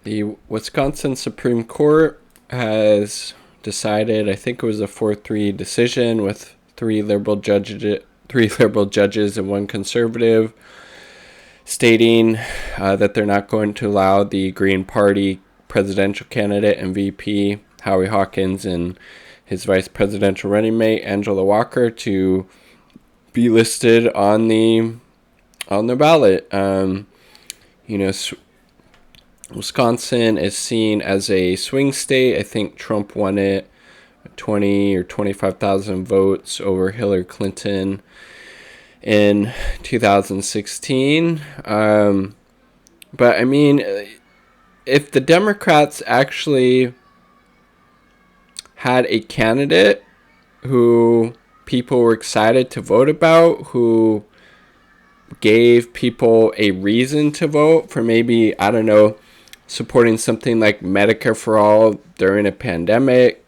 The Wisconsin Supreme Court has decided, I think it was a 4-3 decision with three liberal judges and one conservative, stating that they're not going to allow the Green Party presidential candidate and VP Howie Hawkins and his vice presidential running mate Angela Walker to be listed on the ballot. Wisconsin is seen as a swing state. I think Trump won it 20 or 25,000 votes over Hillary Clinton in 2016. But I mean, if the Democrats actually had a candidate who people were excited to vote about, who gave people a reason to vote for, maybe, I don't know, supporting something like Medicare for all during a pandemic,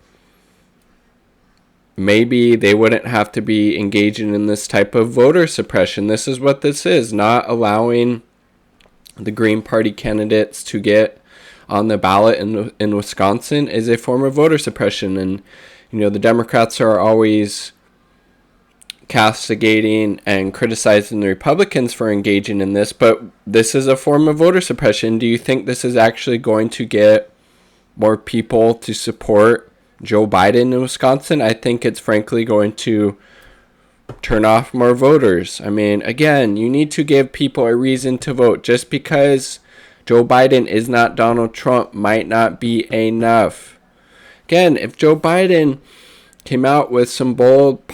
maybe they wouldn't have to be engaging in this type of voter suppression. This is what this is. Not allowing the Green Party candidates to get on the ballot in Wisconsin is a form of voter suppression. And, the Democrats are always castigating and criticizing the Republicans for engaging in this, but this is a form of voter suppression. Do you think this is actually going to get more people to support Joe Biden in Wisconsin? I think it's frankly going to turn off more voters. I mean, again, you need to give people a reason to vote. Just because Joe Biden is not Donald Trump might not be enough. Again, if Joe Biden came out with some bold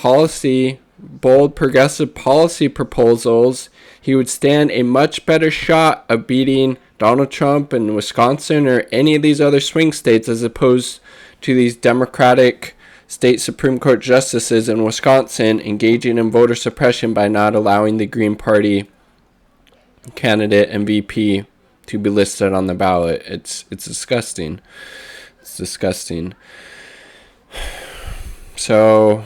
progressive policy proposals, he would stand a much better shot of beating Donald Trump in Wisconsin or any of these other swing states, as opposed to these Democratic state Supreme Court justices in Wisconsin engaging in voter suppression by not allowing the Green Party candidate and VP to be listed on the ballot. It's disgusting. It's disgusting. So,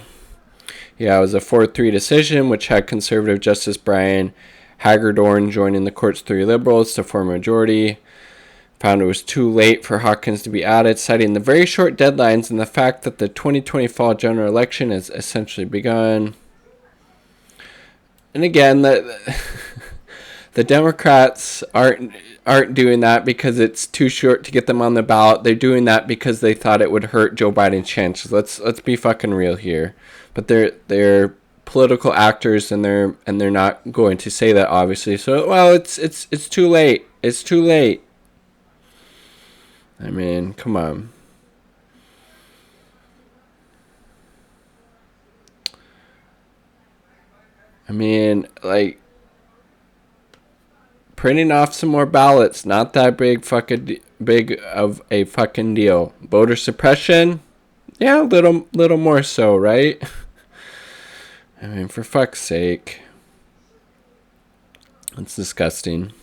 yeah, it was a 4-3 decision, which had conservative Justice Brian Hagedorn joining the court's three liberals to form a majority. Found it was too late for Hawkins to be added, citing the very short deadlines and the fact that the 2020 fall general election has essentially begun. And again, the Democrats aren't doing that because it's too short to get them on the ballot. They're doing that because they thought it would hurt Joe Biden's chances. Let's be fucking real here. But they're political actors, and they're not going to say that, obviously. So, well, it's too late. It's too late. I mean, come on. I mean, like, printing off some more ballots, not that big of a fucking deal. Voter suppression, yeah, little more so, right? I mean, for fuck's sake. It's disgusting.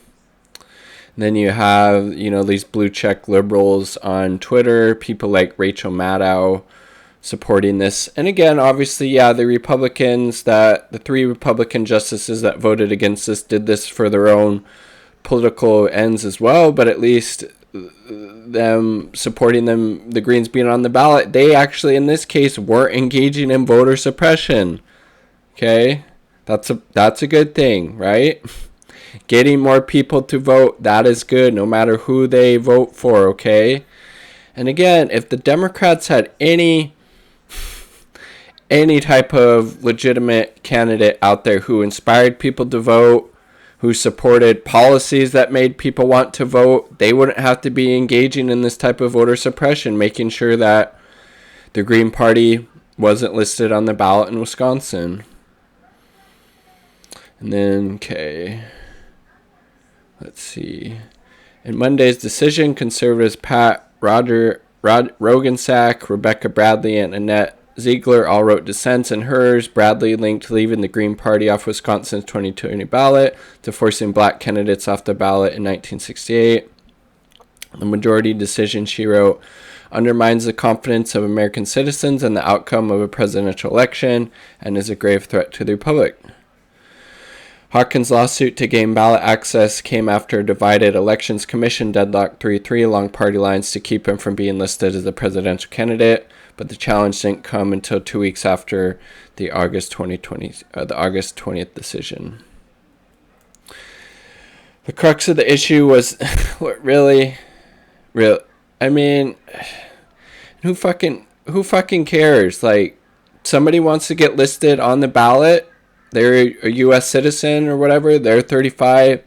And then you have, these blue check liberals on Twitter, people like Rachel Maddow supporting this. And again, obviously, yeah, the three Republican justices that voted against this did this for their own political ends as well, but at least them supporting the Greens being on the ballot, they actually, in this case, were engaging in voter suppression. Okay? That's a good thing, right? Getting more people to vote, that is good, no matter who they vote for, okay? And again, if the Democrats had any type of legitimate candidate out there who inspired people to vote, who supported policies that made people want to vote, they wouldn't have to be engaging in this type of voter suppression, making sure that the Green Party wasn't listed on the ballot in Wisconsin. And then, okay, let's see. In Monday's decision, conservatives Pat Rogansack, Rebecca Bradley, and Annette Ziegler all wrote dissents in hers. Bradley linked leaving the Green Party off Wisconsin's 2020 ballot to forcing black candidates off the ballot in 1968. The majority decision, she wrote, undermines the confidence of American citizens in the outcome of a presidential election and is a grave threat to the republic. Hawkins' lawsuit to gain ballot access came after a divided elections commission deadlocked 3-3 along party lines to keep him from being listed as the presidential candidate, but the challenge didn't come until 2 weeks after the August 20th decision. The crux of the issue was what really, I mean, who fucking cares? Like, somebody wants to get listed on the ballot, they're a U.S. citizen or whatever, they're 35,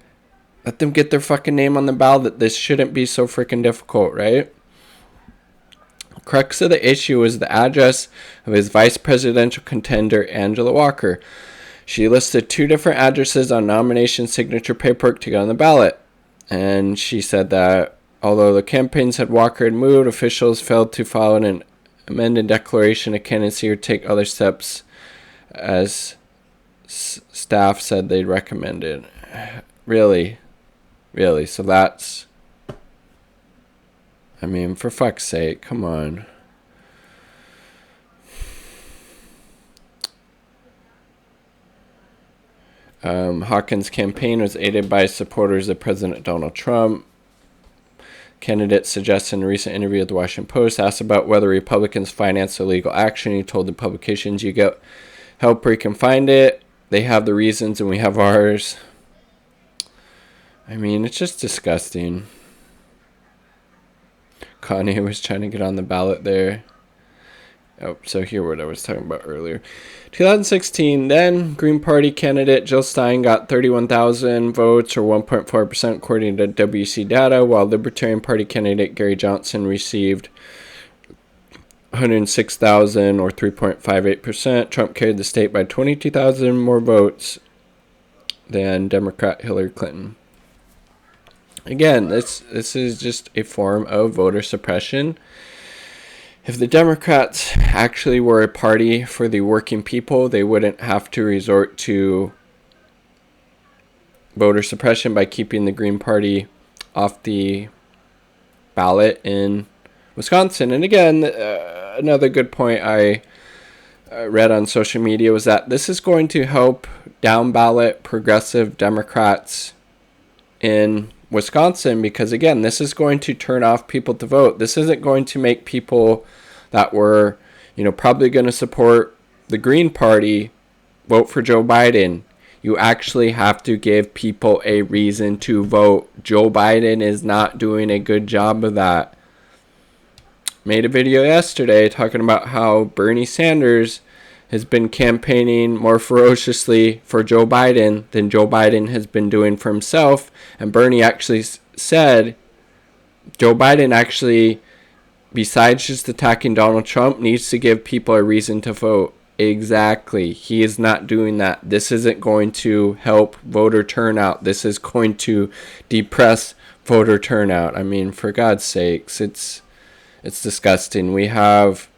let them get their fucking name on the ballot. This shouldn't be so freaking difficult, right? The crux of the issue is the address of his vice presidential contender, Angela Walker. She listed 2 different addresses on nomination signature paperwork to get on the ballot. And she said that although the campaigns had Walker had moved, officials failed to file an amended declaration of candidacy or take other steps as staff said they'd recommended. Really? So that's... I mean, for fuck's sake, come on. Hawkins' campaign was aided by supporters of President Donald Trump. Candidate suggested in a recent interview with the Washington Post, asked about whether Republicans finance illegal action. He told the publications, "You get help where you can find it. They have the reasons and we have ours." I mean, it's just disgusting. Kanye was trying to get on the ballot there. Oh, so here what I was talking about earlier. 2016, then Green Party candidate Jill Stein got 31,000 votes, or 1.4% according to WC data, while Libertarian Party candidate Gary Johnson received 106,000, or 3.58%. Trump carried the state by 22,000 more votes than Democrat Hillary Clinton. Again, this is just a form of voter suppression. If the Democrats actually were a party for the working people, they wouldn't have to resort to voter suppression by keeping the Green Party off the ballot in Wisconsin. And again, another good point I read on social media was that this is going to help down-ballot progressive Democrats in Wisconsin, because again, this is going to turn off people to vote. This isn't going to make people that were, probably going to support the Green Party vote for Joe Biden. You actually have to give people a reason to vote. Joe Biden is not doing a good job of that. Made a video yesterday talking about how Bernie Sanders has been campaigning more ferociously for Joe Biden than Joe Biden has been doing for himself. And Bernie actually said Joe Biden actually, besides just attacking Donald Trump, needs to give people a reason to vote. Exactly. He is not doing that. This isn't going to help voter turnout. This is going to depress voter turnout. I mean, for God's sakes, it's disgusting. We have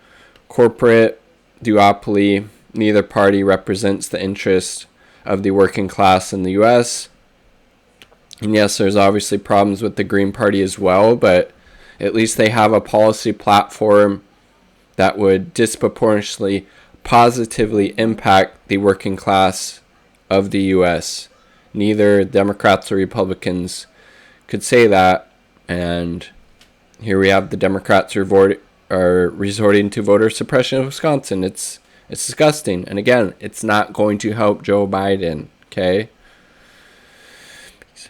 corporate duopoly. Neither party represents the interest of the working class in the U.S. And yes, there's obviously problems with the Green Party as well, but at least they have a policy platform that would disproportionately positively impact the working class of the U.S. Neither Democrats or Republicans could say that, and here we have the Democrats are resorting to voter suppression in Wisconsin. It's disgusting. And again, it's not going to help Joe Biden, okay?